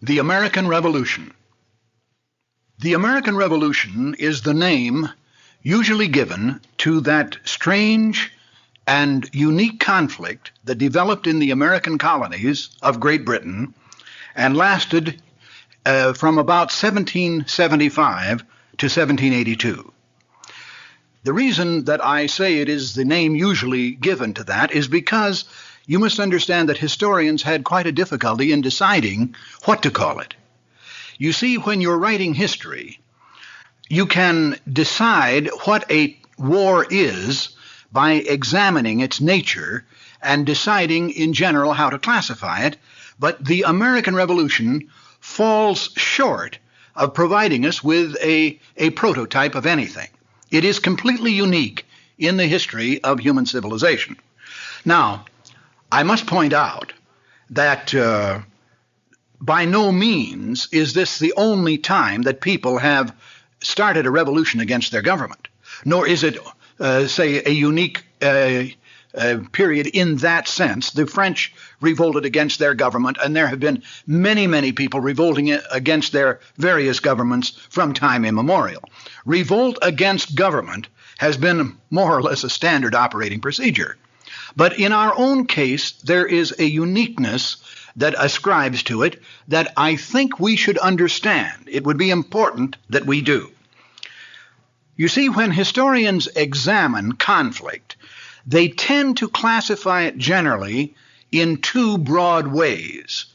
The American Revolution. The American Revolution is the name usually given to that strange and unique conflict that developed in the American colonies of Great Britain and lasted from about 1775 to 1782. The reason that I say it is the name usually given to that is because you must understand that historians had quite a difficulty in deciding what to call it. You see, when you're writing history, you can decide what a war is by examining its nature and deciding in general how to classify it, but the American Revolution falls short of providing us with a prototype of anything. It is completely unique in the history of human civilization. Now, I must point out that by no means is this the only time that people have started a revolution against their government, nor is it, say, a unique period in that sense. The French revolted against their government, and there have been many, many people revolting against their various governments from time immemorial. Revolt against government has been more or less a standard operating procedure. But in our own case, there is a uniqueness that ascribes to it that I think we should understand. It would be important that we do. You see, when historians examine conflict, they tend to classify it generally in two broad ways.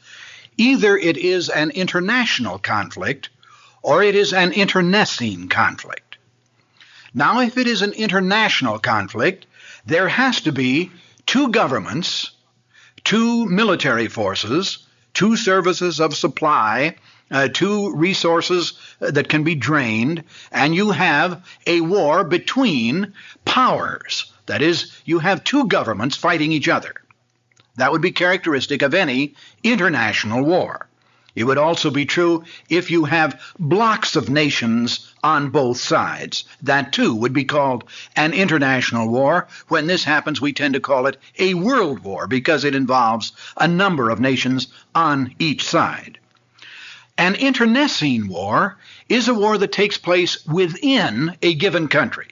Either it is an international conflict or it is an internecine conflict. Now, if it is an international conflict, there has to be two governments, two military forces, two services of supply, two resources that can be drained, and you have a war between powers. That is, you have two governments fighting each other. That would be characteristic of any international war. It would also be true if you have blocks of nations on both sides. That too would be called an international war. When this happens, we tend to call it a world war because it involves a number of nations on each side. An internecine war is a war that takes place within a given country.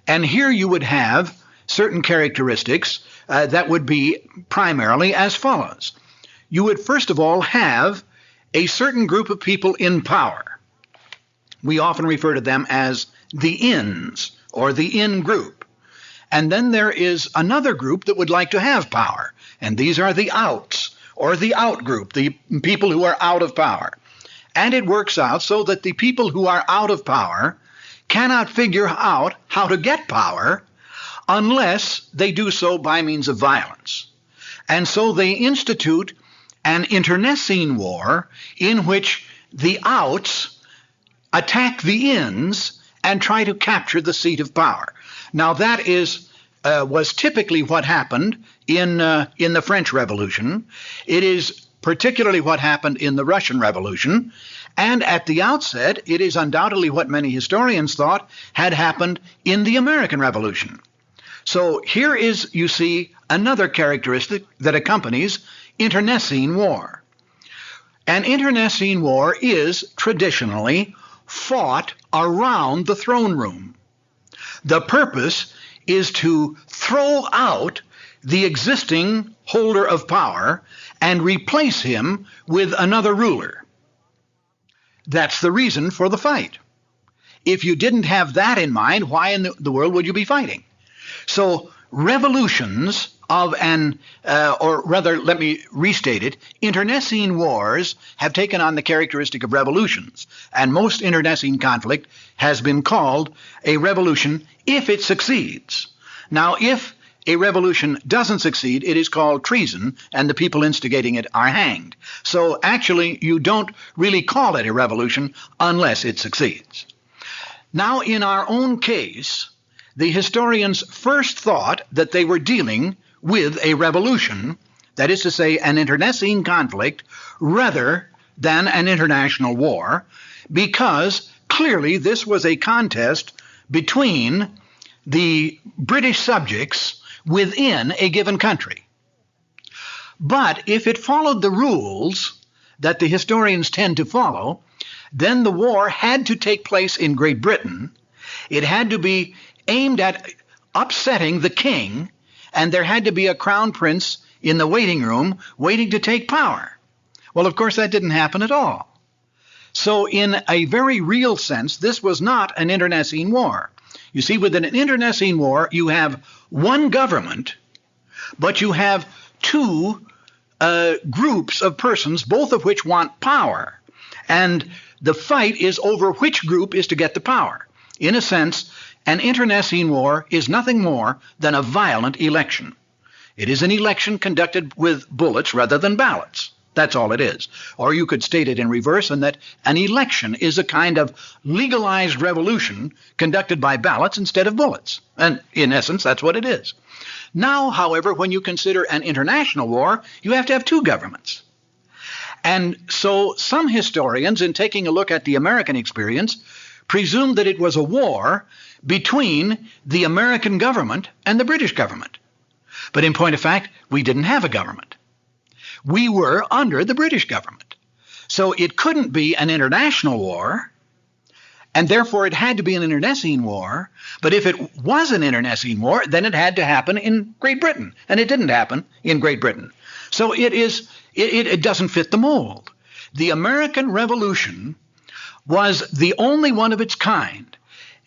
And here you would have certain characteristics that would be primarily as follows. You would first of all have a certain group of people in power. We often refer to them as the ins, or the in group. And then there is another group that would like to have power, and these are the outs, or the out group, the people who are out of power. And it works out so that the people who are out of power cannot figure out how to get power unless they do so by means of violence. And so they institute an internecine war in which the outs attack the ins and try to capture the seat of power. Now that was typically what happened in the French Revolution. It is particularly what happened in the Russian Revolution. And at the outset, it is undoubtedly what many historians thought had happened in the American Revolution. So here is, you see, another characteristic that accompanies internecine war. An internecine war is traditionally fought around the throne room. The purpose is to throw out the existing holder of power and replace him with another ruler. That's the reason for the fight. If you didn't have that in mind, why in the world would you be fighting? So revolutions of or rather, let me restate it, internecine wars have taken on the characteristic of revolutions, and most internecine conflict has been called a revolution if it succeeds. Now, if a revolution doesn't succeed, it is called treason, and the people instigating it are hanged. So actually, you don't really call it a revolution unless it succeeds. Now, in our own case, the historians first thought that they were dealing with a revolution, that is to say, an internecine conflict, rather than an international war, because clearly this was a contest between the British subjects within a given country. But if it followed the rules that the historians tend to follow, then the war had to take place in Great Britain. It had to be aimed at upsetting the king, and there had to be a crown prince in the waiting room waiting to take power. Well, of course, that didn't happen at all. So in a very real sense, this was not an internecine war. You see, with an internecine war, you have one government, but you have two groups of persons, both of which want power. And the fight is over which group is to get the power. In a sense, an internecine war is nothing more than a violent election. It is an election conducted with bullets rather than ballots. That's all it is. Or you could state it in reverse, and that an election is a kind of legalized revolution conducted by ballots instead of bullets. And in essence, that's what it is. Now, however, when you consider an international war, you have to have two governments. And so some historians, in taking a look at the American experience, presume that it was a war between the American government and the British government. But in point of fact, we didn't have a government. We were under the British government. So it couldn't be an international war, and therefore it had to be an internecine war. But if it was an internecine war, then it had to happen in Great Britain, and it didn't happen in Great Britain. So it doesn't fit the mold. The American Revolution was the only one of its kind.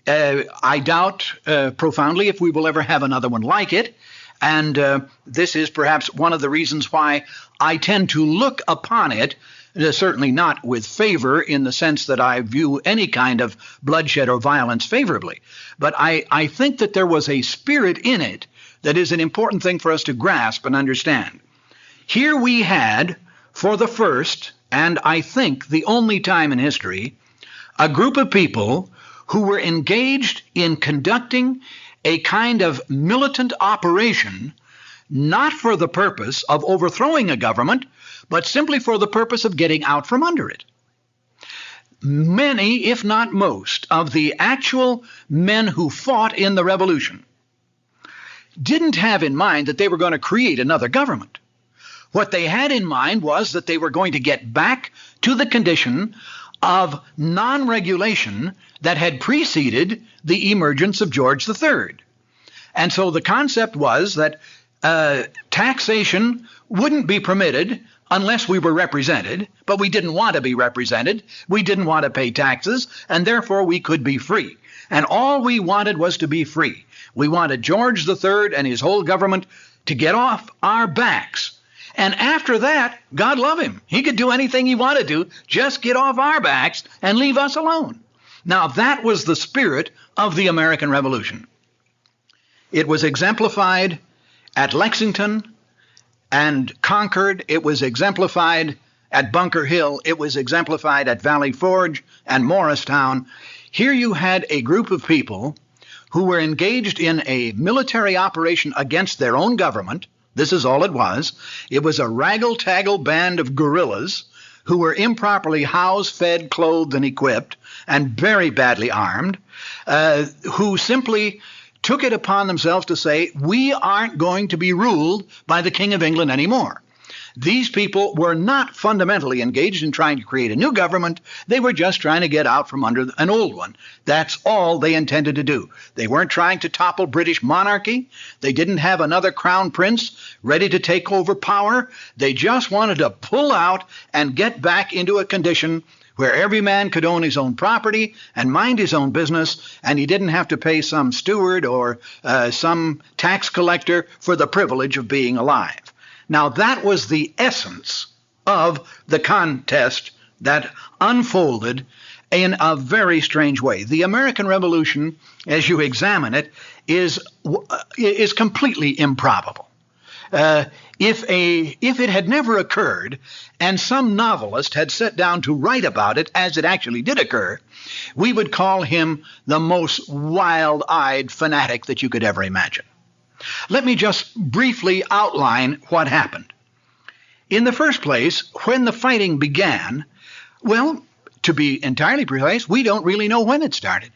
I doubt profoundly if we will ever have another one like it. And this is perhaps one of the reasons why I tend to look upon it, certainly not with favor in the sense that I view any kind of bloodshed or violence favorably. But I think that there was a spirit in it that is an important thing for us to grasp and understand. Here we had, for the first, and I think the only time in history, a group of people who were engaged in conducting a kind of militant operation, not for the purpose of overthrowing a government, but simply for the purpose of getting out from under it. Many, if not most, of the actual men who fought in the revolution didn't have in mind that they were going to create another government. What they had in mind was that they were going to get back to the condition of non-regulation that had preceded the emergence of George III. And so the concept was that taxation wouldn't be permitted unless we were represented, but we didn't want to be represented. We didn't want to pay taxes, and therefore we could be free. And all we wanted was to be free. We wanted George III and his whole government to get off our backs. And after that, God love him. He could do anything he wanted to, just get off our backs and leave us alone. Now, that was the spirit of the American Revolution. It was exemplified at Lexington and Concord. It was exemplified at Bunker Hill. It was exemplified at Valley Forge and Morristown. Here you had a group of people who were engaged in a military operation against their own government. This is all it was. It was a raggle-taggle band of guerrillas who were improperly housed, fed, clothed, and equipped, and very badly armed, who simply took it upon themselves to say, we aren't going to be ruled by the King of England anymore. These people were not fundamentally engaged in trying to create a new government. They were just trying to get out from under an old one. That's all they intended to do. They weren't trying to topple British monarchy. They didn't have another crown prince ready to take over power. They just wanted to pull out and get back into a condition where every man could own his own property and mind his own business, and he didn't have to pay some steward or some tax collector for the privilege of being alive. Now, that was the essence of the contest that unfolded in a very strange way. The American Revolution, as you examine it, is completely improbable. If it had never occurred and some novelist had sat down to write about it as it actually did occur, we would call him the most wild-eyed fanatic that you could ever imagine. Let me just briefly outline what happened. In the first place, when the fighting began, well, to be entirely precise, we don't really know when it started.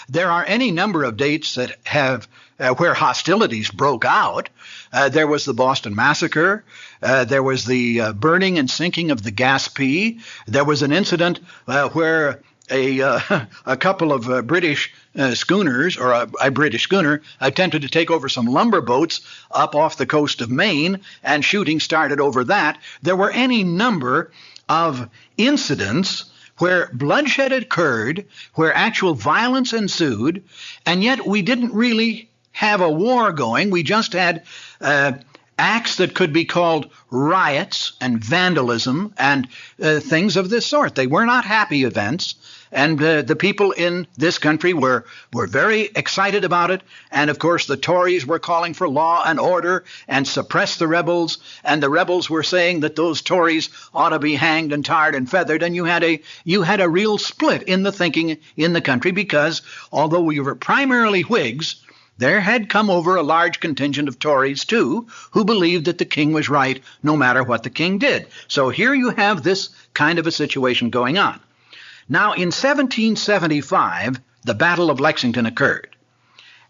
There are any number of dates that have where hostilities broke out. There was the Boston Massacre. There was the burning and sinking of the Gaspee. There was an incident where a couple of British schooners, or a British schooner, attempted to take over some lumber boats up off the coast of Maine, and shooting started over that. There were any number of incidents where bloodshed occurred, where actual violence ensued, and yet we didn't really have a war going. We just had acts that could be called riots and vandalism and things of this sort. They were not happy events, and the people in this country were very excited about it. And of course the Tories were calling for law and order and suppress the rebels, and the rebels were saying that those Tories ought to be hanged and tarred and feathered. And you had a real split in the thinking in the country, because although we were primarily Whigs, there had come over a large contingent of Tories, too, who believed that the king was right no matter what the king did. So here you have this kind of a situation going on. Now, in 1775, the Battle of Lexington occurred.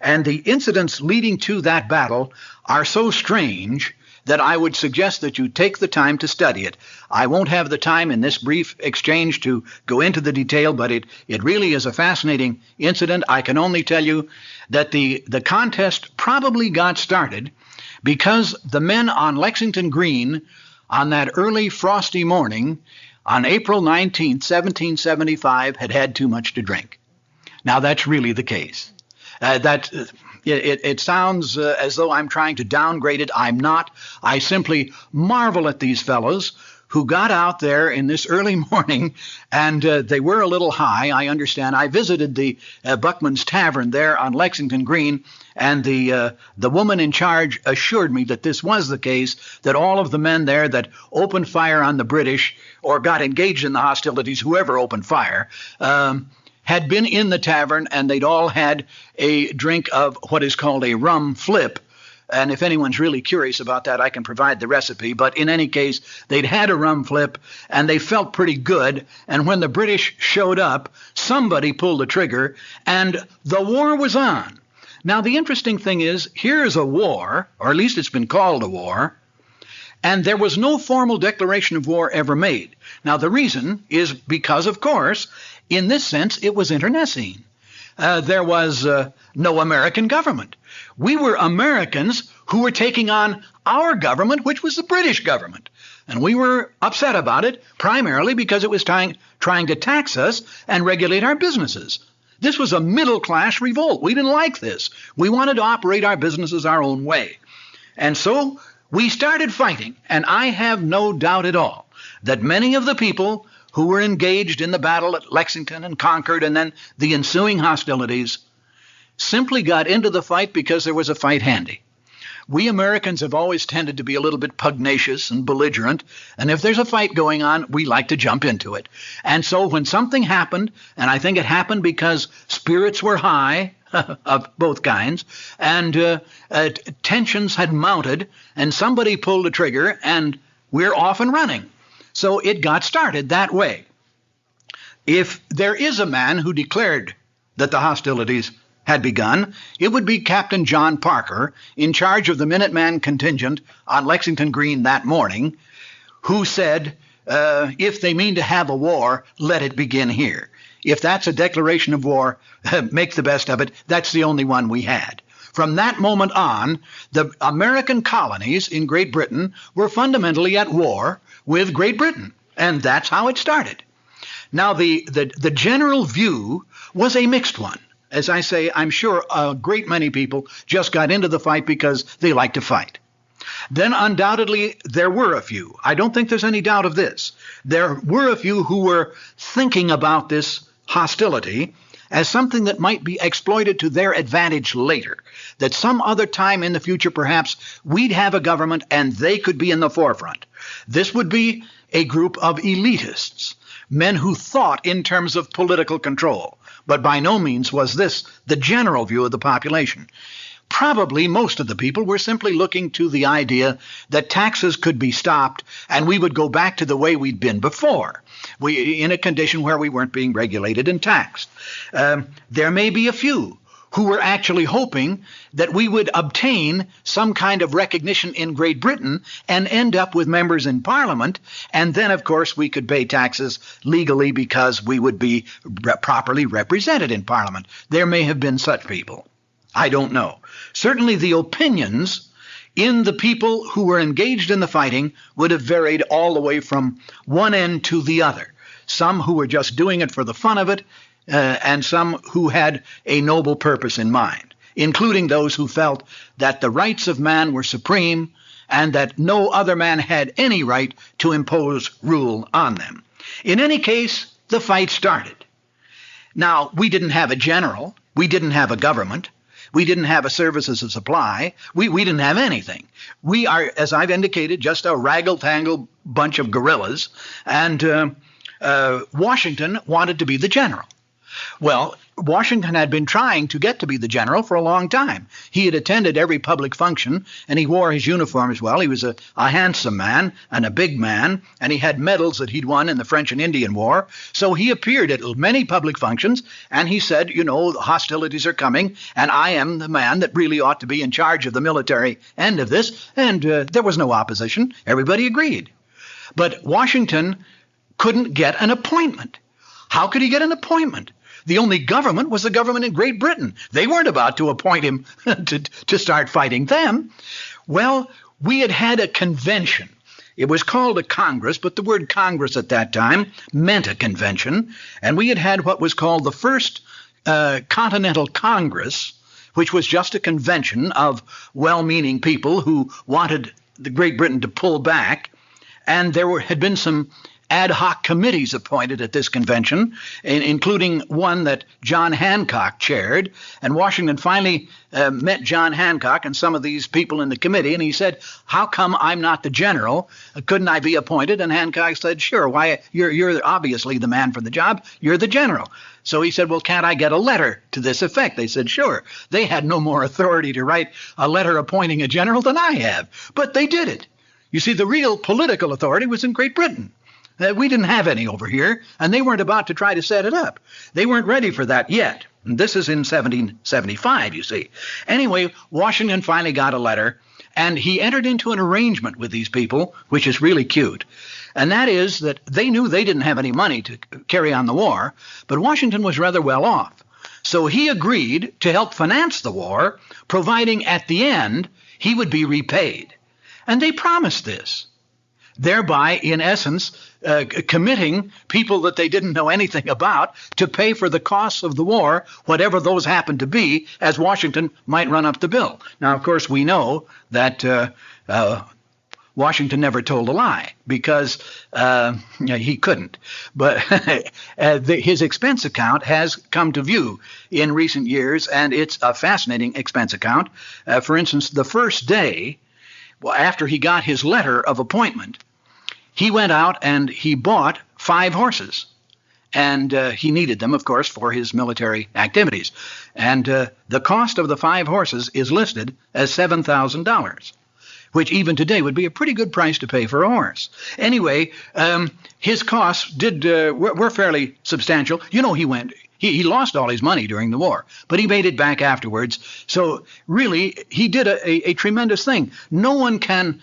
And the incidents leading to that battle are so strange that I would suggest that you take the time to study it. I won't have the time in this brief exchange to go into the detail, but it really is a fascinating incident. I can only tell you that the contest probably got started because the men on Lexington Green on that early frosty morning on April 19th, 1775, had had too much to drink. Now, that's really the case. It sounds as though I'm trying to downgrade it. I'm not. I simply marvel at these fellows who got out there in this early morning, and they were a little high, I understand. I visited the Buckman's Tavern there on Lexington Green, and the woman in charge assured me that this was the case, that all of the men there that opened fire on the British or got engaged in the hostilities, whoever opened fire, had been in the tavern, and they'd all had a drink of what is called a rum flip. And if anyone's really curious about that, I can provide the recipe. But in any case, they'd had a rum flip, and they felt pretty good. And when the British showed up, somebody pulled the trigger, and the war was on. Now, the interesting thing is, here is a war, or at least it's been called a war, and there was no formal declaration of war ever made. Now, the reason is because, of course, in this sense, it was internecine. There was no American government. We were Americans who were taking on our government, which was the British government. And we were upset about it, primarily because it was trying to tax us and regulate our businesses. This was a middle-class revolt. We didn't like this. We wanted to operate our businesses our own way. And so we started fighting, and I have no doubt at all that many of the people who were engaged in the battle at Lexington and Concord and then the ensuing hostilities simply got into the fight because there was a fight handy. We Americans have always tended to be a little bit pugnacious and belligerent, and if there's a fight going on, we like to jump into it. And so when something happened, and I think it happened because spirits were high, of both kinds, and tensions had mounted, and somebody pulled the trigger, and we're off and running. So it got started that way. If there is a man who declared that the hostilities had begun, it would be Captain John Parker, in charge of the Minuteman contingent on Lexington Green that morning, who said, if they mean to have a war, let it begin here. If that's a declaration of war, make the best of it. That's the only one we had. From that moment on, the American colonies in Great Britain were fundamentally at war with Great Britain, and that's how it started. Now, the general view was a mixed one. As I say, I'm sure a great many people just got into the fight because they like to fight. Then undoubtedly there were a few. I don't think there's any doubt of this. There were a few who were thinking about this hostility as something that might be exploited to their advantage later, that some other time in the future perhaps we'd have a government and they could be in the forefront. This would be a group of elitists, men who thought in terms of political control, but by no means was this the general view of the population. probably most of the people were simply looking to the idea that taxes could be stopped and we would go back to the way we'd been before, in a condition where we weren't being regulated and taxed. There may be a few who were actually hoping that we would obtain some kind of recognition in Great Britain and end up with members in Parliament, and then, of course, we could pay taxes legally because we would be properly represented in Parliament. There may have been such people. I don't know. Certainly the opinions in the people who were engaged in the fighting would have varied all the way from one end to the other. Some who were just doing it for the fun of it, and some who had a noble purpose in mind, including those who felt that the rights of man were supreme and that no other man had any right to impose rule on them. In any case, the fight started. Now, we didn't have a general. We didn't have a government. We didn't have a services of supply. We didn't have anything. We are, as I've indicated, just a raggle-tangle bunch of guerrillas, and Washington wanted to be the general. Well, Washington had been trying to get to be the general for a long time. He had attended every public function, and he wore his uniform as well. He was a handsome man and a big man, and he had medals that he'd won in the French and Indian War. So he appeared at many public functions, and he said, you know, hostilities are coming, and I am the man that really ought to be in charge of the military end of this. And there was no opposition. Everybody agreed. But Washington couldn't get an appointment. How could he get an appointment? The only government was the government in Great Britain. They weren't about to appoint him to start fighting them. Well, we had had a convention. It was called a Congress, but the word Congress at that time meant a convention. And we had had what was called the first Continental Congress, which was just a convention of well-meaning people who wanted the Great Britain to pull back. And there had been some ad hoc committees appointed at this convention, including one that John Hancock chaired. And Washington finally met John Hancock and some of these people in the committee, and he said, how come I'm not the general? Couldn't I be appointed? And Hancock said, sure, why, you're obviously the man for the job. You're the general. So he said, well, can't I get a letter to this effect? They said, sure. They had no more authority to write a letter appointing a general than I have, but they did it. You see, the real political authority was in Great Britain. We didn't have any over here, and they weren't about to try to set it up. They weren't ready for that yet. And this is in 1775, you see. Anyway, Washington finally got a letter, and he entered into an arrangement with these people, which is really cute. And that is that they knew they didn't have any money to carry on the war, but Washington was rather well off. So he agreed to help finance the war, providing at the end he would be repaid. And they promised this, thereby, in essence, committing people that they didn't know anything about to pay for the costs of the war, whatever those happened to be, as Washington might run up the bill. Now, of course, we know that Washington never told a lie because he couldn't. But his expense account has come to view in recent years, and it's a fascinating expense account. For instance, the first day, after he got his letter of appointment, he went out and he bought 5 horses. And he needed them, of course, for his military activities. And the cost of the 5 horses is listed as $7,000, which even today would be a pretty good price to pay for a horse. Anyway, his costs were fairly substantial. You know, he lost all his money during the war, but he made it back afterwards. So really, he did a tremendous thing. No one can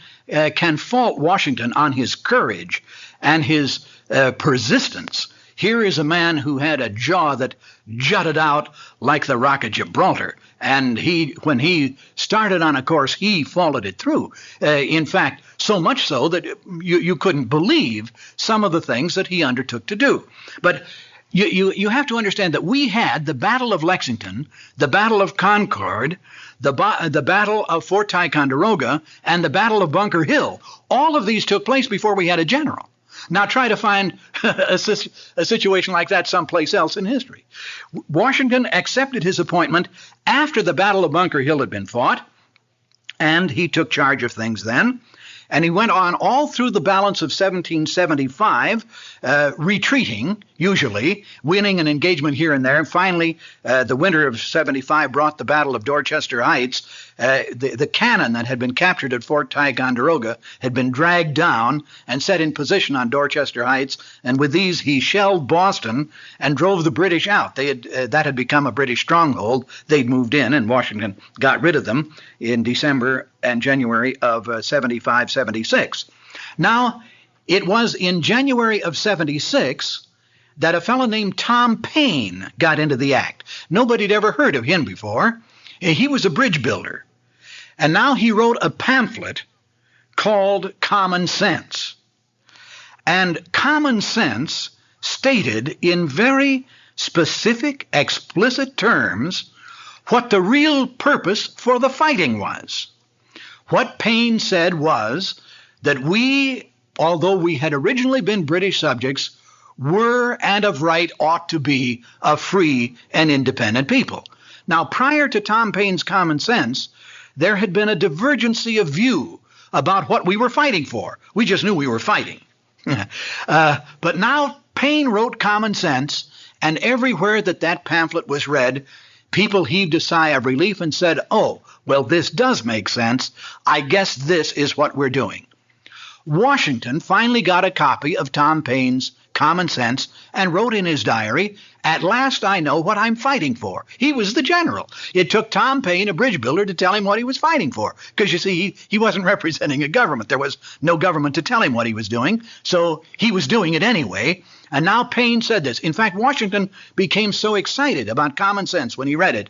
fault Washington on his courage and his persistence. Here is a man who had a jaw that jutted out like the Rock of Gibraltar. And when he started on a course, he followed it through. In fact, so much so that you couldn't believe some of the things that he undertook to do. But you have to understand that we had the Battle of Lexington, the Battle of Concord, the Battle of Fort Ticonderoga, and the Battle of Bunker Hill. All of these took place before we had a general. Now try to find a situation like that someplace else in history. Washington accepted his appointment after the Battle of Bunker Hill had been fought, and he took charge of things then. And he went on all through the balance of 1775, retreating, usually, winning an engagement here and there. And finally, the winter of 75 brought the Battle of Dorchester Heights. The cannon that had been captured at Fort Ticonderoga had been dragged down and set in position on Dorchester Heights. And with these, he shelled Boston and drove the British out. That had become a British stronghold. They'd moved in, and Washington got rid of them in December and January of 75-76. Now, it was in January of 76 that a fellow named Tom Paine got into the act. Nobody had ever heard of him before. He was a bridge builder. And now he wrote a pamphlet called Common Sense. And Common Sense stated in very specific, explicit terms what the real purpose for the fighting was. What Paine said was that we, although we had originally been British subjects, were and of right ought to be a free and independent people. Now, prior to Tom Paine's Common Sense, there had been a divergency of view about what we were fighting for. We just knew we were fighting. But now Paine wrote Common Sense, and everywhere that pamphlet was read, people heaved a sigh of relief and said, oh, well, this does make sense. I guess this is what we're doing. Washington finally got a copy of Tom Paine's Common Sense and wrote in his diary, "At last I know what I'm fighting for." He was the general. It took Tom Paine, a bridge builder, to tell him what he was fighting for. Because, you see, he wasn't representing a government. There was no government to tell him what he was doing. So he was doing it anyway. And now Paine said this. In fact, Washington became so excited about Common Sense when he read it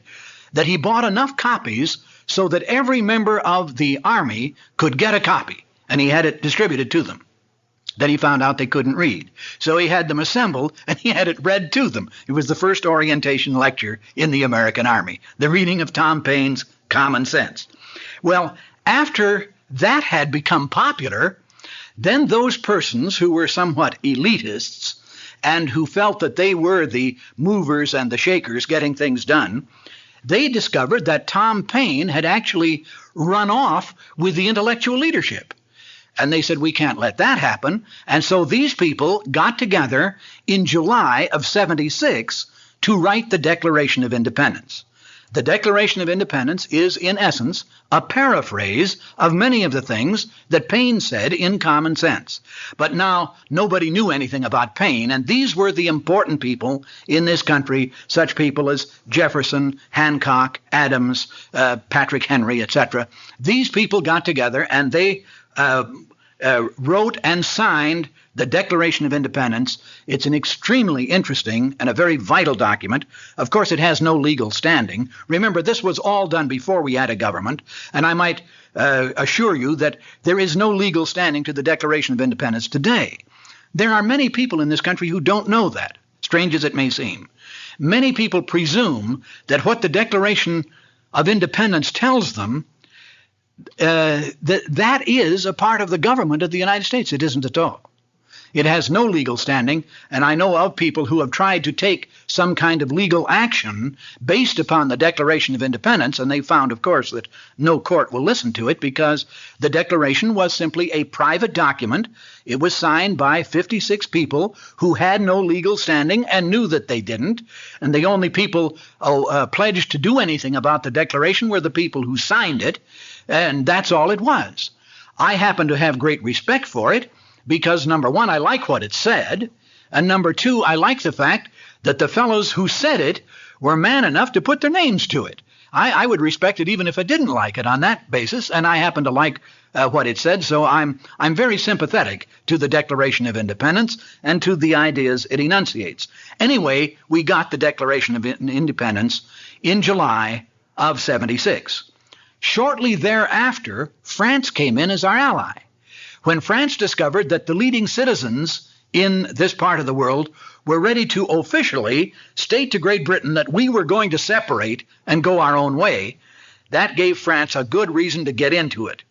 that he bought enough copies so that every member of the army could get a copy. And he had it distributed to them. Then he found out they couldn't read. So he had them assembled, and he had it read to them. It was the first orientation lecture in the American Army, the reading of Tom Paine's Common Sense. Well, after that had become popular, then those persons who were somewhat elitists and who felt that they were the movers and the shakers getting things done, they discovered that Tom Paine had actually run off with the intellectual leadership. And they said, we can't let that happen. And so these people got together in July of 76 to write the Declaration of Independence. The Declaration of Independence is, in essence, a paraphrase of many of the things that Paine said in Common Sense. But now nobody knew anything about Paine, and these were the important people in this country, such people as Jefferson, Hancock, Adams, Patrick Henry, etc. These people got together and they wrote and signed the Declaration of Independence. It's an extremely interesting and a very vital document. Of course, it has no legal standing. Remember, this was all done before we had a government, and I might assure you that there is no legal standing to the Declaration of Independence today. There are many people in this country who don't know that, strange as it may seem. Many people presume that what the Declaration of Independence tells them that is a part of the government of the United States. It isn't at all. It has no legal standing, and I know of people who have tried to take some kind of legal action based upon the Declaration of Independence, and they found, of course, that no court will listen to it because the Declaration was simply a private document. It was signed by 56 people who had no legal standing and knew that they didn't, and the only people pledged to do anything about the Declaration were the people who signed it, and that's all it was. I happen to have great respect for it because, number one, I like what it said, and number two, I like the fact that the fellows who said it were man enough to put their names to it. I would respect it even if I didn't like it on that basis, and I happen to like what it said, so I'm very sympathetic to the Declaration of Independence and to the ideas it enunciates. Anyway, we got the Declaration of Independence in July of 76. Shortly thereafter, France came in as our ally. When France discovered that the leading citizens in this part of the world were ready to officially state to Great Britain that we were going to separate and go our own way, that gave France a good reason to get into it.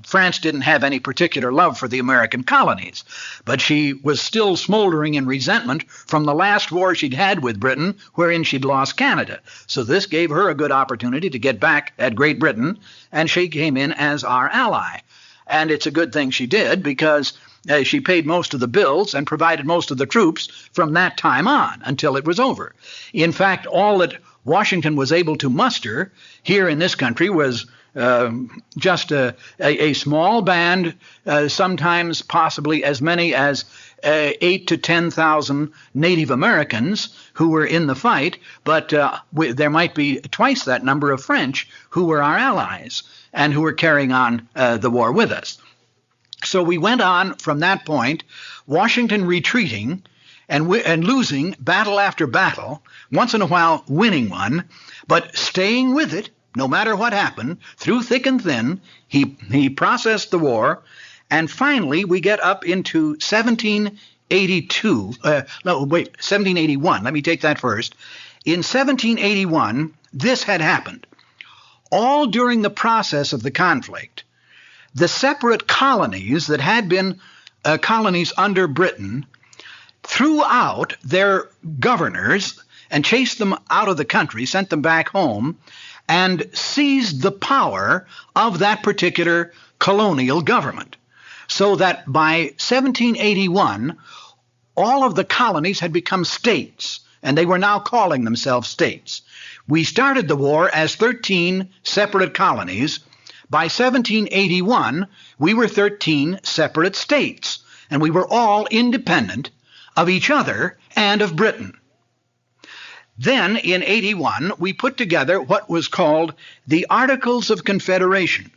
France didn't have any particular love for the American colonies, but she was still smoldering in resentment from the last war she'd had with Britain, wherein she'd lost Canada. So this gave her a good opportunity to get back at Great Britain, and she came in as our ally. And it's a good thing she did, because she paid most of the bills and provided most of the troops from that time on until it was over. In fact, all that Washington was able to muster here in this country was just a small band, sometimes possibly as many as 8,000 to 10,000 Native Americans who were in the fight, but there might be twice that number of French who were our allies and who were carrying on the war with us. So we went on from that point, Washington retreating and losing battle after battle, once in a while winning one, but staying with it no matter what happened, through thick and thin. He processed the war, and finally we get up into 1781. Let me take that first. In 1781, this had happened. All during the process of the conflict, the separate colonies that had been colonies under Britain threw out their governors and chased them out of the country, sent them back home, and seized the power of that particular colonial government. So that by 1781, all of the colonies had become states, and they were now calling themselves states. We started the war as 13 separate colonies. By 1781, we were 13 separate states, and we were all independent of each other and of Britain. Then, in 81, we put together what was called the Articles of Confederation.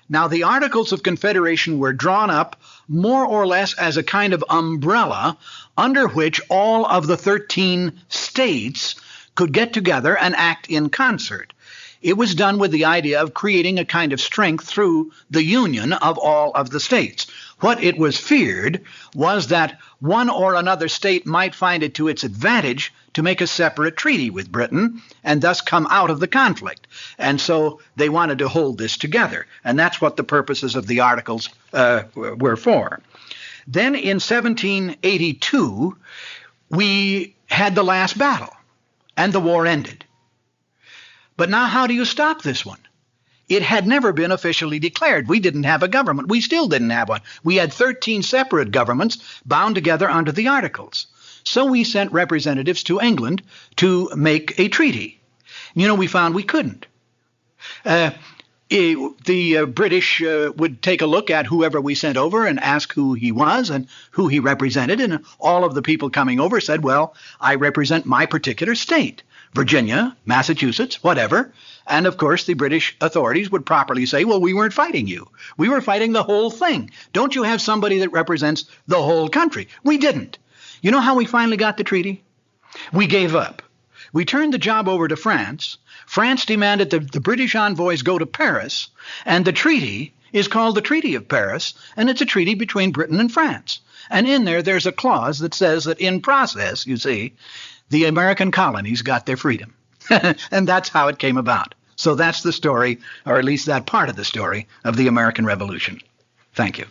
Now, the Articles of Confederation were drawn up more or less as a kind of umbrella under which all of the 13 states could get together and act in concert. It was done with the idea of creating a kind of strength through the union of all of the states. What it was feared was that one or another state might find it to its advantage to make a separate treaty with Britain and thus come out of the conflict. And so they wanted to hold this together. And that's what the purposes of the Articles were for. Then in 1782, we had the last battle, and the war ended. But now how do you stop this one? It had never been officially declared. We didn't have a government. We still didn't have one. We had 13 separate governments bound together under the Articles. So we sent representatives to England to make a treaty. You know, we found we couldn't. The British would take a look at whoever we sent over and ask who he was and who he represented, and all of the people coming over said, well, I represent my particular state, Virginia, Massachusetts, whatever. And of course, the British authorities would properly say, well, we weren't fighting you. We were fighting the whole thing. Don't you have somebody that represents the whole country? We didn't. You know how we finally got the treaty? We gave up. We turned the job over to France. France demanded that the British envoys go to Paris, and the treaty is called the Treaty of Paris, and it's a treaty between Britain and France. And in there's a clause that says that in process, you see, the American colonies got their freedom. And that's how it came about. So that's the story, or at least that part of the story, of the American Revolution. Thank you.